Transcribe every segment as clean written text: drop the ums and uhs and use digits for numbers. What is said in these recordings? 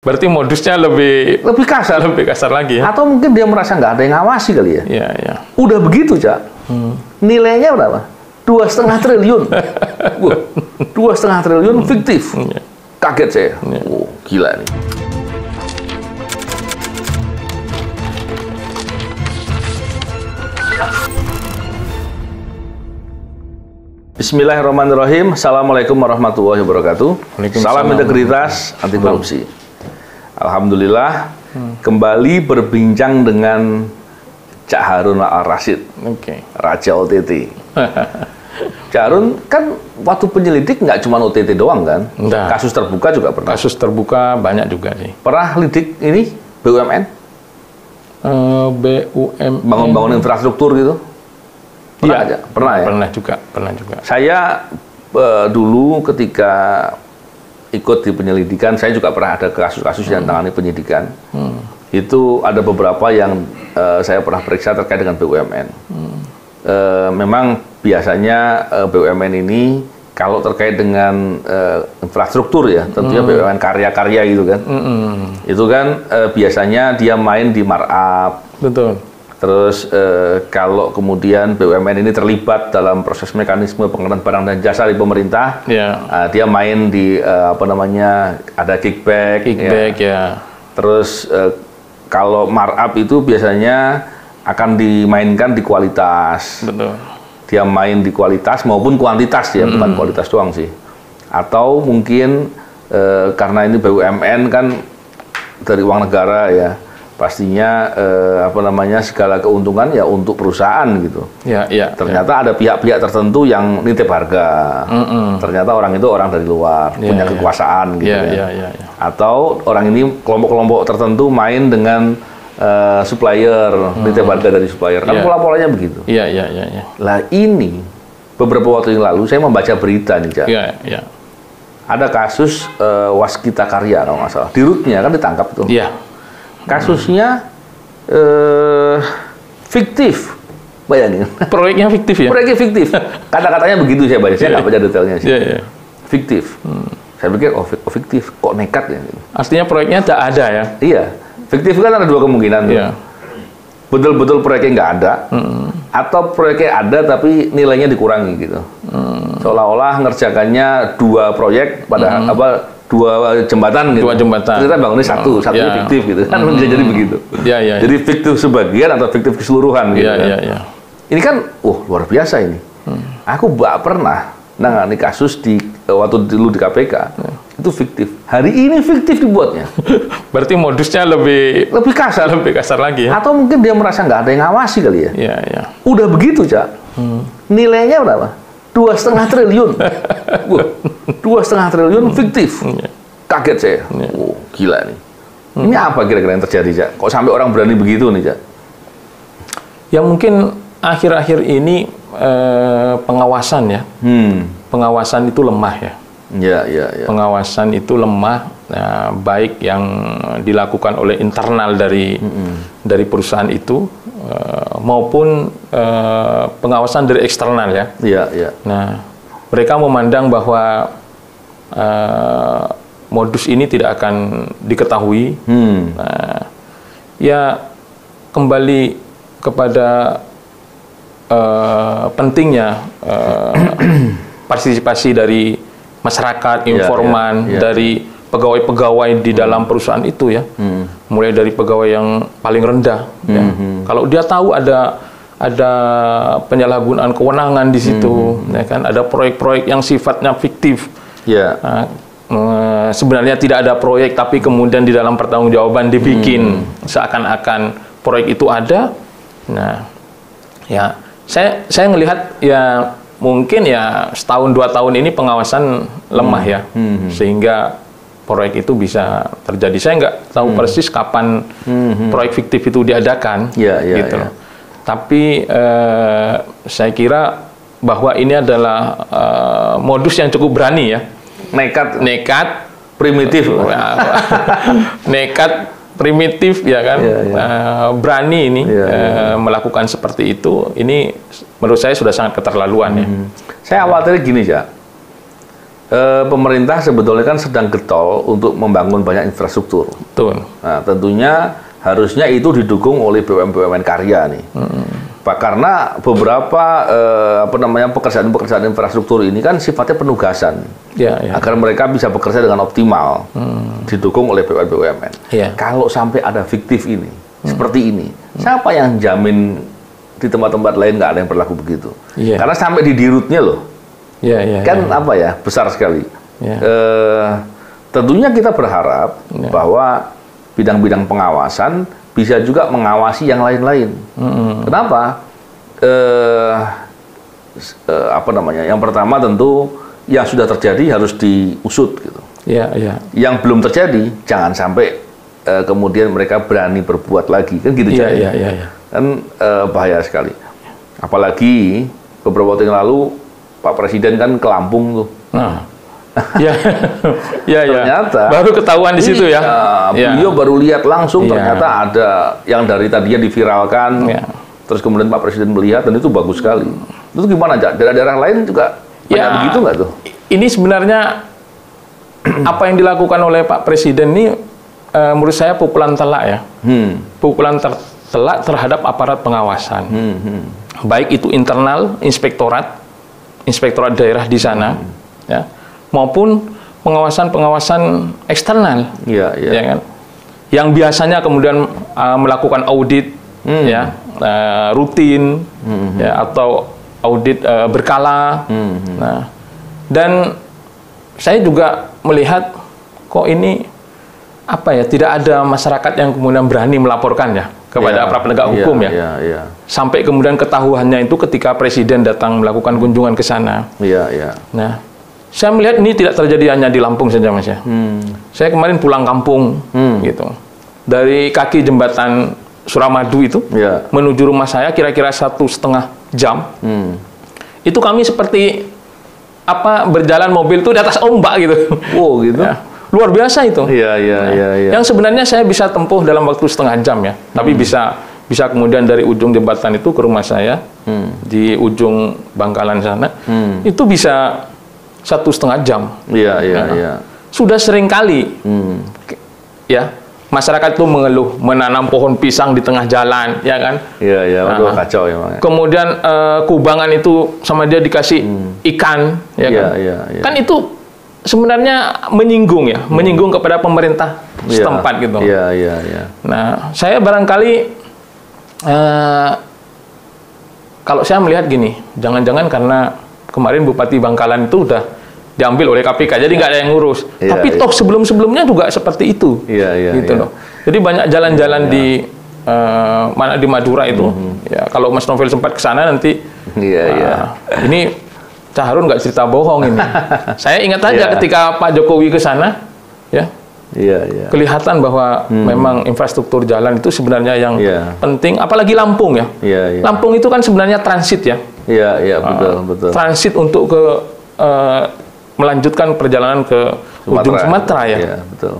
Berarti modusnya lebih kasar, lebih kasar lagi ya? Atau mungkin dia merasa nggak ada yang ngawasi kali ya? Iya, iya. Udah begitu, Cak. Nilainya berapa? 2,5 triliun. Wah, 2,5 triliun fiktif. Kaget saya. Oh, gila nih. Bismillahirrahmanirrahim. Assalamualaikum warahmatullahi wabarakatuh. Salam integritas, anti korupsi. Alhamdulillah, kembali berbincang dengan Cak Harun Al-Rasyid, Raja OTT. Cak Harun kan waktu penyelidik nggak cuma OTT doang kan? Enggak. Kasus terbuka juga pernah. Kasus terbuka banyak juga sih. Pernah lidik ini BUMN? BUMN. Bangun-bangun infrastruktur gitu? Pernah aja? Pernah ya? Pernah juga. Saya dulu ketika ikut di penyelidikan, saya juga pernah ada kasus-kasus yang tangani penyidikan. Itu ada beberapa yang saya pernah periksa terkait dengan BUMN. Memang biasanya BUMN ini kalau terkait dengan infrastruktur ya, tentunya BUMN karya-karya gitu kan. Itu kan biasanya dia main di markup. Betul. Terus kalau kemudian BUMN ini terlibat dalam proses mekanisme pengenalan barang dan jasa di pemerintah, dia main di ada kickback ya. Terus kalau markup itu biasanya akan dimainkan di kualitas. Betul. Dia main di kualitas maupun kuantitas ya, bukan kualitas doang sih. Atau mungkin karena ini BUMN kan dari uang negara ya. Pastinya segala keuntungan ya untuk perusahaan gitu. Ternyata ada pihak-pihak tertentu yang nitip harga. Ternyata orang itu orang dari luar, punya kekuasaan gitu ya. Atau orang ini kelompok-kelompok tertentu main dengan supplier, nitip harga dari supplier. Kan pola-polanya begitu. Lah ini beberapa waktu yang lalu saya membaca berita nih, Cak. Ada kasus Waskita Karya kalau nggak salah. Dirutnya kan ditangkap tuh. Kasusnya fiktif, bayangin. Proyeknya fiktif ya? Proyeknya fiktif. Kata-katanya begitu saya baca, saya nggak baca detailnya sih. Fiktif. Saya pikir, fiktif, kok nekat ya? Artinya proyeknya tak ada ya? Iya, fiktif kan ada dua kemungkinan. Betul-betul proyeknya nggak ada, atau proyeknya ada tapi nilainya dikurangi gitu. Seolah-olah ngerjakannya dua proyek pada dua jembatan gitu. Kita bangunnya satunya fiktif gitu kan, bisa jadi begitu. Jadi fiktif sebagian atau fiktif keseluruhan gitu. Ini kan, luar biasa ini. Aku nggak pernah nangani kasus waktu dulu di KPK itu fiktif. Hari ini fiktif dibuatnya. Berarti modusnya lebih kasar lagi ya? Atau mungkin dia merasa nggak ada yang ngawasi kali ya? Udah begitu, Cak. Nilainya berapa? 2,5 triliun. Wah, 2,5 triliun fiktif. Kaget saya. Oh, gila nih. Ini apa kira-kira yang terjadi, Cak? Kok sampai orang berani begitu nih, Cak? Ya mungkin akhir-akhir ini pengawasan ya. Pengawasan itu lemah ya. Pengawasan itu lemah, baik yang dilakukan oleh internal dari perusahaan itu maupun pengawasan dari eksternal ya. Nah, mereka memandang bahwa modus ini tidak akan diketahui. Nah, ya kembali kepada pentingnya partisipasi dari masyarakat, informan, dari pegawai-pegawai di dalam perusahaan itu ya, mulai dari pegawai yang paling rendah. Kalau dia tahu ada penyalahgunaan kewenangan di situ, ya kan, ada proyek-proyek yang sifatnya fiktif. Sebenarnya tidak ada proyek, tapi kemudian di dalam pertanggungjawaban dibikin seakan-akan proyek itu ada. Nah, ya saya ngelihat ya mungkin ya setahun 2 tahun ini pengawasan lemah ya, sehingga proyek itu bisa terjadi. Saya nggak tahu persis kapan proyek fiktif itu diadakan, gitu. Tapi saya kira bahwa ini adalah modus yang cukup berani ya, nekat, primitif, nekat, primitif ya kan, berani ini melakukan seperti itu. Ini menurut saya sudah sangat keterlaluan ya. Saya khawatir gini ya, pemerintah sebetulnya kan sedang getol untuk membangun banyak infrastruktur. Betul. Nah, tentunya harusnya itu didukung oleh BUMN karya nih. Karena beberapa pekerjaan-pekerjaan infrastruktur ini kan sifatnya penugasan. Agar mereka bisa bekerja dengan optimal. Didukung oleh BUMN. Kalau sampai ada fiktif ini, seperti ini, siapa yang jamin di tempat-tempat lain nggak ada yang berlaku begitu? Karena sampai di dirutnya loh. Apa ya, besar sekali. Tentunya kita berharap bahwa bidang-bidang pengawasan bisa juga mengawasi yang lain-lain. Kenapa? Yang pertama tentu yang sudah terjadi harus diusut gitu. Yang belum terjadi jangan sampai kemudian mereka berani berbuat lagi, kan gitu. Kan bahaya sekali. Apalagi beberapa waktu yang lalu Pak Presiden kan ke Lampung tuh. Ternyata baru ketahuan di situ ya. Beliau baru lihat langsung ternyata ada yang dari tadinya diviralkan. Terus kemudian Pak Presiden melihat dan itu bagus sekali. Itu gimana, Cak? Daerah-daerah lain juga banyak begitu nggak tuh? Ini sebenarnya apa yang dilakukan oleh Pak Presiden ini menurut saya pukulan telak ya. Pukulan telak terhadap aparat pengawasan. Baik itu internal, inspektorat daerah di sana, maupun pengawasan eksternal, ya kan? Yang biasanya kemudian melakukan audit, rutin, atau audit berkala. Nah, dan saya juga melihat kok ini tidak ada masyarakat yang kemudian berani melaporkannya kepada aparat penegak hukum sampai kemudian ketahuannya itu ketika Presiden datang melakukan kunjungan ke sana. Nah, saya melihat ini tidak terjadi hanya di Lampung saja, Mas ya. Saya kemarin pulang kampung gitu. Dari kaki jembatan Suramadu itu menuju rumah saya kira-kira 1,5 jam. Itu kami seperti berjalan mobil tuh di atas ombak gitu. Gitu. Luar biasa itu. Yang sebenarnya saya bisa tempuh dalam waktu 1/2 jam ya. Tapi bisa kemudian dari ujung jembatan itu ke rumah saya di ujung Bangkalan sana itu bisa 1,5 jam. Sudah sering kali masyarakat itu mengeluh menanam pohon pisang di tengah jalan, ya kan? Kacau ya. Kemudian kubangan itu sama dia dikasih ikan, ya kan? Kan itu sebenarnya menyinggung kepada pemerintah setempat gitu. Nah, saya barangkali kalau saya melihat gini, jangan-jangan karena kemarin Bupati Bangkalan itu udah diambil oleh KPK, jadi nggak ada yang ngurus. Tapi toh sebelum-sebelumnya juga seperti itu, gitu loh. Jadi banyak jalan-jalan di di Madura itu. Kalau Mas Novel sempat ke sana nanti, ini Cak Harun nggak cerita bohong ini. Saya ingat aja ketika Pak Jokowi ke sana, kelihatan bahwa memang infrastruktur jalan itu sebenarnya yang penting, apalagi Lampung ya. Lampung itu kan sebenarnya transit ya. Betul. Transit untuk ke melanjutkan perjalanan ke ujung Sumatera ya. Betul.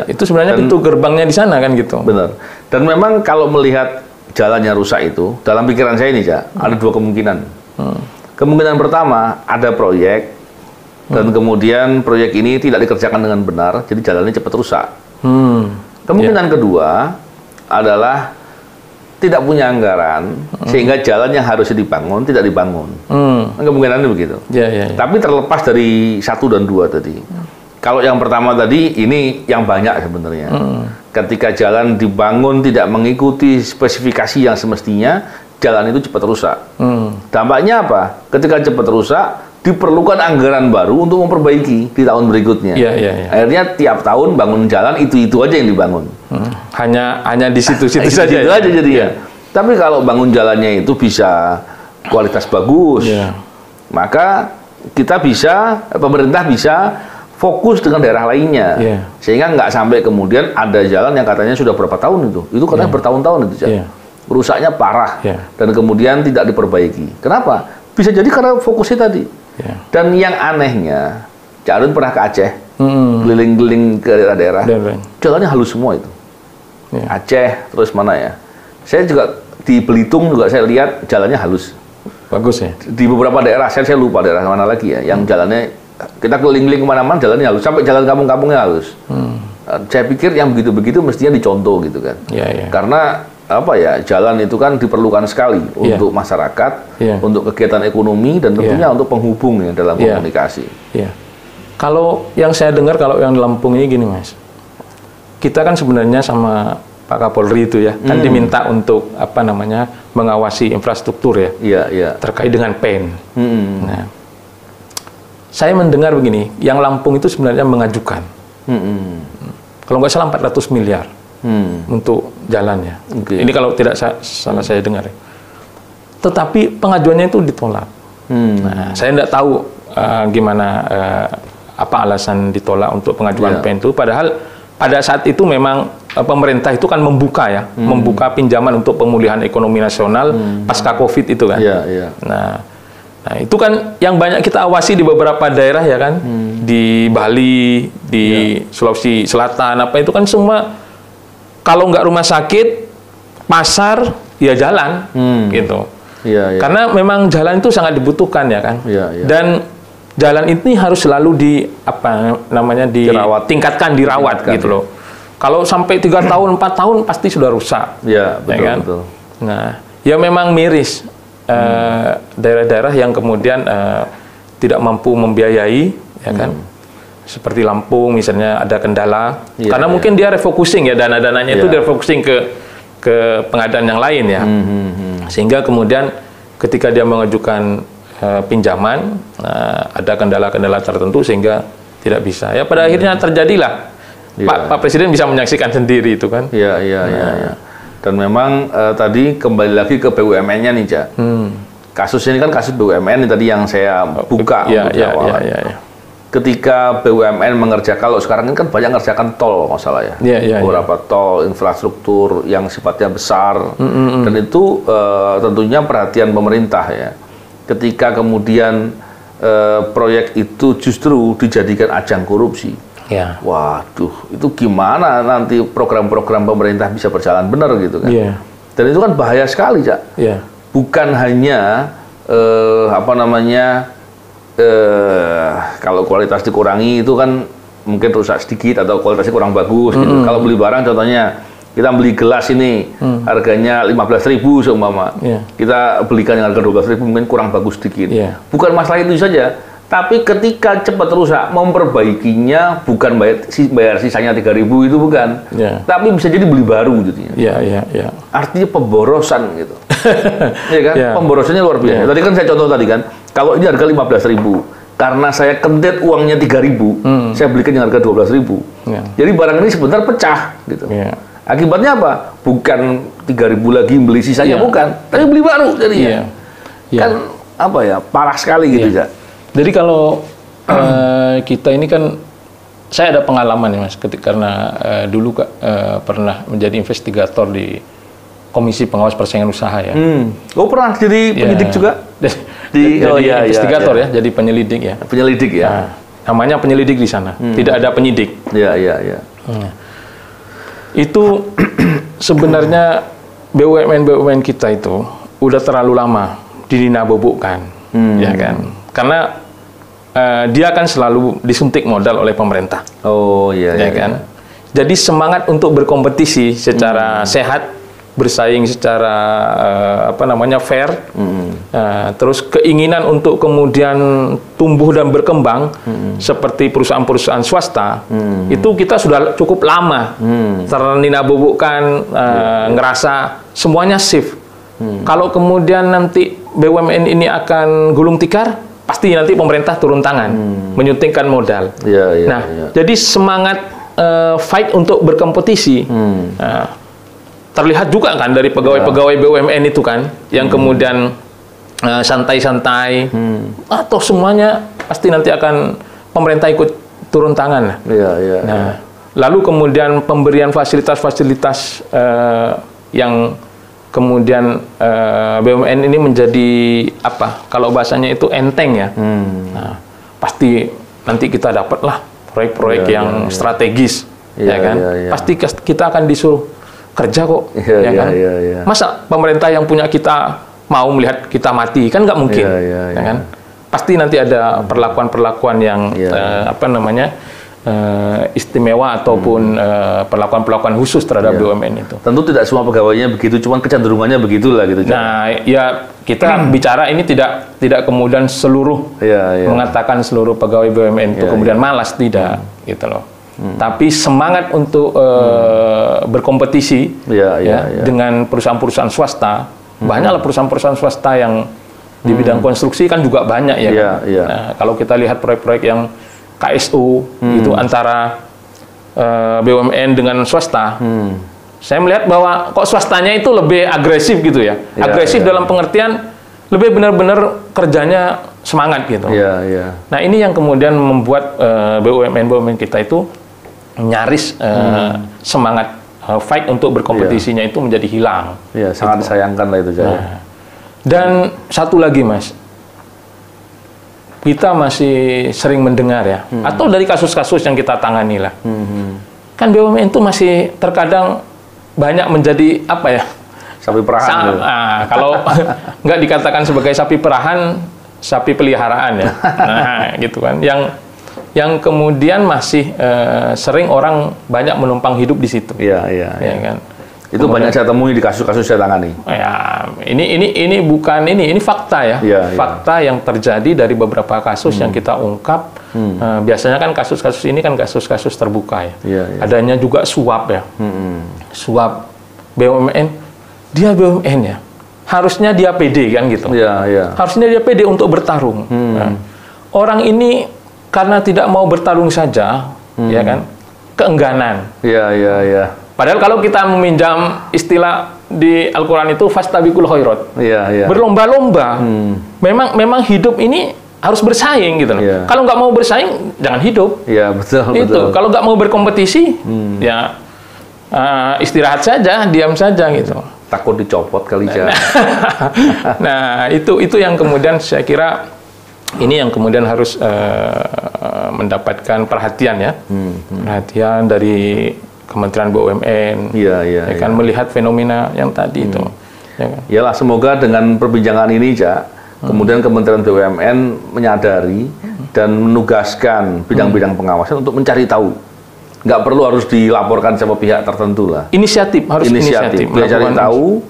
Itu sebenarnya pintu gerbangnya di sana kan gitu. Benar. Dan memang kalau melihat jalannya rusak itu, dalam pikiran saya ini, Cak, ada dua kemungkinan. Kemungkinan pertama, ada proyek, dan kemudian proyek ini tidak dikerjakan dengan benar, jadi jalannya cepat rusak. Kemungkinan kedua adalah tidak punya anggaran, sehingga jalan yang harusnya dibangun, tidak dibangun. Kemungkinannya begitu. Tapi terlepas dari 1 dan 2 tadi. Kalau yang pertama tadi, ini yang banyak sebenarnya. Ketika jalan dibangun tidak mengikuti spesifikasi yang semestinya, jalan itu cepat rusak. Dampaknya apa? Ketika cepat rusak, diperlukan anggaran baru untuk memperbaiki di tahun berikutnya. Akhirnya tiap tahun bangun jalan itu aja yang dibangun. Hanya di situ-situ saja. Itu aja jadinya. Tapi kalau bangun jalannya itu bisa kualitas bagus, maka pemerintah bisa fokus dengan daerah lainnya, sehingga nggak sampai kemudian ada jalan yang katanya sudah berapa tahun itu katanya bertahun-tahun itu, rusaknya parah dan kemudian tidak diperbaiki. Kenapa? Bisa jadi karena fokusnya tadi. Dan yang anehnya, Cak Harun pernah ke Aceh, keliling-keliling ke daerah-daerah, jalannya halus semua itu. Aceh, terus mana ya? Saya juga di Belitung juga saya lihat jalannya halus. Bagus ya? Di beberapa daerah, saya lupa daerah mana lagi ya, yang jalannya kita keliling kemana-mana jalannya halus, sampai jalan kampung-kampungnya halus. Saya pikir yang begitu-begitu mestinya dicontoh gitu kan. Karena apa ya, jalan itu kan diperlukan sekali untuk masyarakat, untuk kegiatan ekonomi dan tentunya untuk penghubung ya dalam komunikasi. Kalau yang saya dengar kalau yang di Lampung ini gini Mas, kita kan sebenarnya sama Pak Kapolri itu ya, kan diminta untuk apa namanya mengawasi infrastruktur ya, terkait dengan PEN. Nah, saya mendengar begini, yang Lampung itu sebenarnya mengajukan, kalau nggak salah 400 miliar untuk jalannya. Ini kalau tidak salah saya dengar. Tetapi pengajuannya itu ditolak. Nah, saya tidak tahu gimana apa alasan ditolak untuk pengajuan PEN itu. Padahal pada saat itu memang pemerintah itu kan membuka ya, membuka pinjaman untuk pemulihan ekonomi nasional pasca COVID itu kan. Nah, itu kan yang banyak kita awasi di beberapa daerah ya kan, di Bali, di Sulawesi Selatan, apa itu kan semua kalau nggak rumah sakit, pasar, ya jalan, gitu. Karena memang jalan itu sangat dibutuhkan ya kan. Dan jalan ini harus selalu ditingkatkan, dirawat gitu loh. Kalau sampai 3 tahun, 4 tahun pasti sudah rusak. Betul, ya kan? betul. Nah, ya memang miris daerah-daerah yang kemudian tidak mampu membiayai, ya kan? Seperti Lampung misalnya ada kendala, karena mungkin dia refocusing ya, dana-dananya itu direfocusing ke pengadaan yang lain ya, sehingga kemudian ketika dia mengajukan pinjaman ada kendala-kendala tertentu sehingga tidak bisa. Ya pada akhirnya terjadilah. Pak Presiden bisa menyaksikan sendiri itu kan. Dan memang tadi kembali lagi ke BUMN-nya nih, Cak. Kasus ini kan kasus BUMN tadi yang saya buka untuk awal. Ketika BUMN mengerjakan, kalau sekarang ini kan banyak mengerjakan tol, nggak salah ya. Beberapa tol, infrastruktur yang sifatnya besar, dan itu tentunya perhatian pemerintah ya. Ketika kemudian proyek itu justru dijadikan ajang korupsi, waduh, itu gimana nanti program-program pemerintah bisa berjalan benar gitu kan? Dan itu kan bahaya sekali, Cak. Bukan hanya kalau kualitas dikurangi itu kan mungkin rusak sedikit atau kualitasnya kurang bagus gitu. Kalau beli barang contohnya kita beli gelas ini harganya 15.000 seumpama, kita belikan yang harga 12.000 mungkin kurang bagus sedikit. Bukan masalah itu saja, tapi ketika cepat rusak memperbaikinya bukan bayar sisanya 3.000 itu bukan, tapi bisa jadi beli baru jadinya. Artinya pemborosan gitu. Ya kan? Pemborosannya luar biasa. Tadi kan saya contoh tadi kan, kalau ini harga 15.000, karena saya kendet uangnya 3.000, saya belikan yang harga 12.000. Jadi barang ini sebentar pecah gitu. Akibatnya apa? Bukan 3.000 lagi beli sisanya, bukan, tapi beli baru jadinya. Kan apa ya, parah sekali gitu ya. Jadi kalau kita ini kan, saya ada pengalaman ya Mas, karena dulu pernah menjadi investigator di Komisi Pengawas Persaingan Usaha ya. Oh pernah jadi penyidik juga? Jadi investigator ya, jadi penyelidik ya. Penyelidik ya. Nah, namanya penyelidik di sana, tidak ada penyidik. Itu sebenarnya BUMN kita itu udah terlalu lama dinabobokkan, ya kan? Karena dia kan selalu disuntik modal oleh pemerintah. Ya kan? Jadi semangat untuk berkompetisi secara sehat, bersaing secara fair, terus keinginan untuk kemudian tumbuh dan berkembang seperti perusahaan-perusahaan swasta, itu kita sudah cukup lama ternabobokkan, ngerasa semuanya shift. Kalau kemudian nanti BUMN ini akan gulung tikar, pasti nanti pemerintah turun tangan, menyuntikkan modal. Jadi semangat fight untuk berkompetisi terlihat juga kan dari pegawai-pegawai BUMN itu kan, yang kemudian santai-santai, atau semuanya pasti nanti akan pemerintah ikut turun tangan. Nah, lalu kemudian pemberian fasilitas-fasilitas yang kemudian BUMN ini menjadi apa? Kalau bahasanya itu enteng ya. Nah, pasti nanti kita dapatlah proyek-proyek yang strategis, ya kan? Pasti kita akan disuruh kerja kok, ya kan? Masa pemerintah yang punya kita mau melihat kita mati, kan nggak mungkin, ya kan? pasti nanti ada perlakuan-perlakuan yang istimewa ataupun perlakuan-perlakuan khusus terhadap BUMN itu. Tentu tidak semua pegawainya begitu, cuman kecenderungannya begitulah gitu. Nah, ya kita bicara ini tidak kemudian seluruh mengatakan seluruh pegawai BUMN itu kemudian malas, tidak gitu loh. Tapi semangat untuk berkompetisi dengan perusahaan-perusahaan swasta, banyaklah perusahaan-perusahaan swasta yang di bidang konstruksi kan juga banyak ya. Nah, kalau kita lihat proyek-proyek yang KSU itu antara BUMN dengan swasta, saya melihat bahwa kok swastanya itu lebih agresif gitu ya. Agresif dalam pengertian lebih benar-benar kerjanya semangat gitu. Nah, ini yang kemudian membuat BUMN kita itu nyaris semangat fight untuk berkompetisinya itu menjadi hilang. Sangat disayangkan lah itu. Dan satu lagi Mas, kita masih sering mendengar ya, atau dari kasus-kasus yang kita tangani lah, kan BUMN itu masih terkadang banyak menjadi apa ya? Sapi perahan. Kalau nggak dikatakan sebagai sapi perahan, sapi peliharaan ya. Nah, gitu kan. Yang kemudian masih sering orang banyak menumpang hidup di situ. Iya. Kan? Itu kemudian, banyak saya temui di kasus-kasus saya tangani. Ya, ini bukan ini fakta ya. Fakta yang terjadi dari beberapa kasus yang kita ungkap. Biasanya kan kasus-kasus ini kan kasus-kasus terbuka ya. Adanya juga suap ya. Suap BUMN, dia BUMN ya. Harusnya dia pede kan gitu. Harusnya dia pede untuk bertarung. Nah, orang ini karena tidak mau bertarung saja, ya kan, keengganan. Padahal kalau kita meminjam istilah di Al-Quran itu fastabiqul khairat. Berlomba-lomba. Memang hidup ini harus bersaing gitu loh. Kalau nggak mau bersaing, jangan hidup. Betul. Kalau nggak mau berkompetisi, ya istirahat saja, diam saja gitu. Takut dicopot kali ya. Nah, itu yang kemudian saya kira ini yang kemudian harus mendapatkan perhatian ya. Perhatian dari Kementerian BUMN. Kan melihat fenomena yang tadi itu. Ya kan? Yalah, semoga dengan perbincangan ini, kemudian Kementerian BUMN menyadari dan menugaskan bidang-bidang pengawasan untuk mencari tahu. Nggak perlu harus dilaporkan sama pihak tertentu lah. Inisiatif, harus inisiatif. Mencari tahu,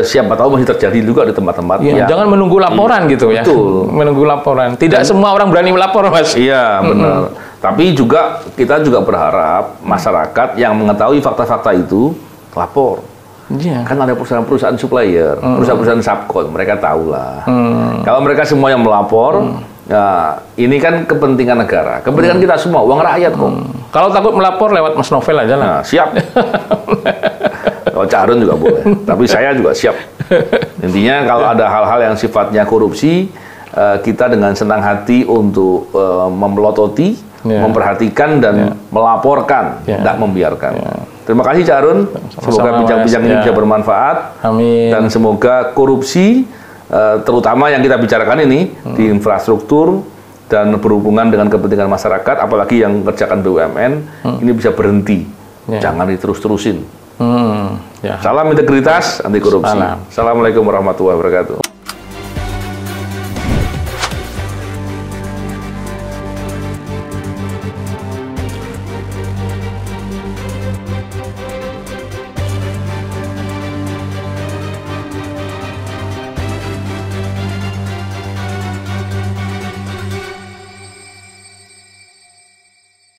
siapa tahu masih terjadi juga di tempat-tempat. Jangan menunggu laporan gitu ya. Betul. Menunggu laporan. Tidak semua orang berani melapor, Mas. Iya, benar. Tapi kita juga berharap masyarakat yang mengetahui fakta-fakta itu lapor. Kan ada perusahaan-perusahaan supplier, perusahaan-perusahaan subkon, mereka tahulah. Kalau mereka semua yang melapor, ya ini kan kepentingan negara, kepentingan kita semua, uang rakyat kok. Kalau takut melapor lewat Mas Novel aja lah. Nah, siap. Kalau Carun juga boleh, tapi saya juga siap. Intinya kalau ada hal-hal yang sifatnya korupsi, kita dengan senang hati untuk memelototi, memperhatikan dan melaporkan, tidak membiarkan. Terima kasih Carun, semoga bincang-bincang ini bisa bermanfaat. Amin. Dan semoga korupsi, terutama yang kita bicarakan ini di infrastruktur dan berhubungan dengan kepentingan masyarakat, apalagi yang kerjakan BUMN, ini bisa berhenti, jangan diterus-terusin. Salam integritas, anti korupsi. Assalamualaikum warahmatullahi wabarakatuh.